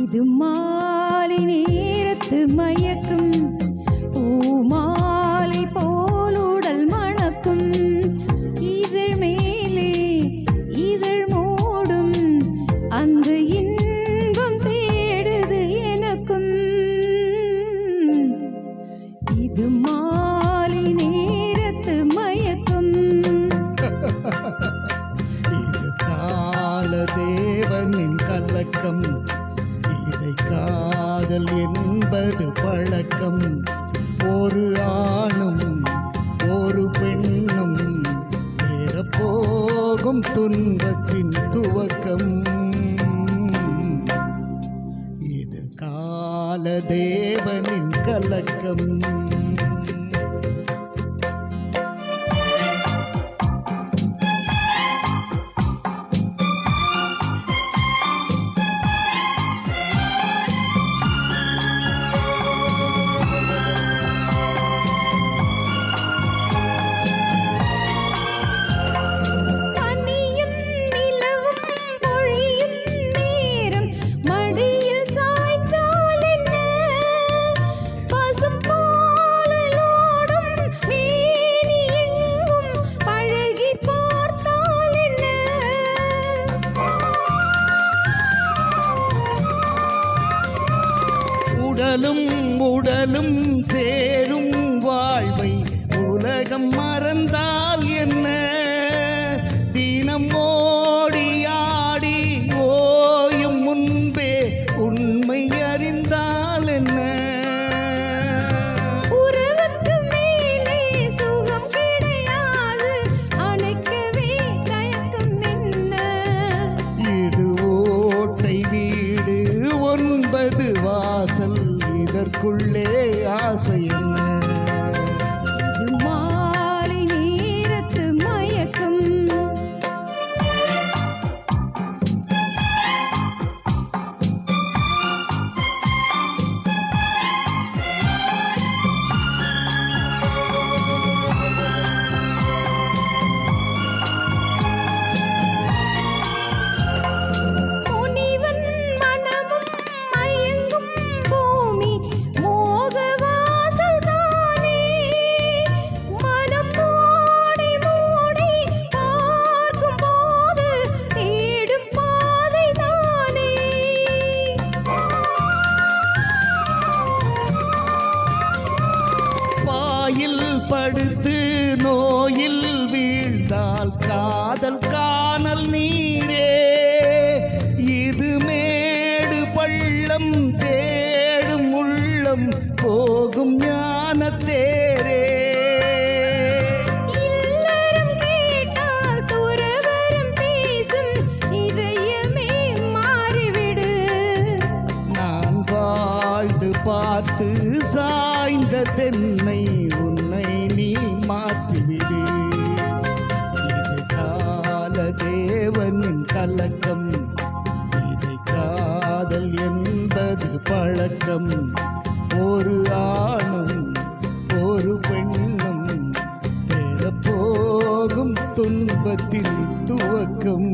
இது மாலை நேரத்து மயக்கும் பூமாலை போலுடல் மணக்கும் இதழ் மேலே இதழ் மூடும் அந்த இன்பம் தேடுது எனக்கும். இது மாலை நேரத்து மயக்கம். இது கால தேவனின் கலக்கம். இதை காதல் என்பது பழக்கம். ஒரு ஆணும் ஒரு பெண்ணும் போகும் துன்பத்தின் துவக்கம். இது கால தேவனின் கலக்கம். உடலும் உடலும் சேரும் வாழ்வை உலகம் மறந்தால் என்ன? தினம் ஓடியாடி ஓயும் முன்பே உண்மை அறிந்தால் என்ன? உறவுக்கு மேலே சுகம் கிடையாது, அணைக்கவே தயக்கம் என்ன? இது ஓட்டை வீடு 9 வாசல், இதற்குள்ளே ஆசை என்ன? இது மாலை நேரத்து மயக்கம். படுத்து நோயில் வீழ்ந்தால் காதல் காணல் நீரே. இது மேடு பள்ளம் தேடும் உள்ளம் போகும் ஞான தேரே. இல்லறம் கேட்டால் துறவறம் பேசும் இதயமே மாறிவிடு. நான் வாழ்ந்து பார்த்து சாய்ந்த தென்னை உன்னை நீ மாற்றிவிடு. இது கால தேவனின் கலக்கம். இதை காதல் என்பது பழக்கம். ஒரு ஆணும் ஒரு பெண்ணும் போகும் துன்பத்தின் துவக்கம்.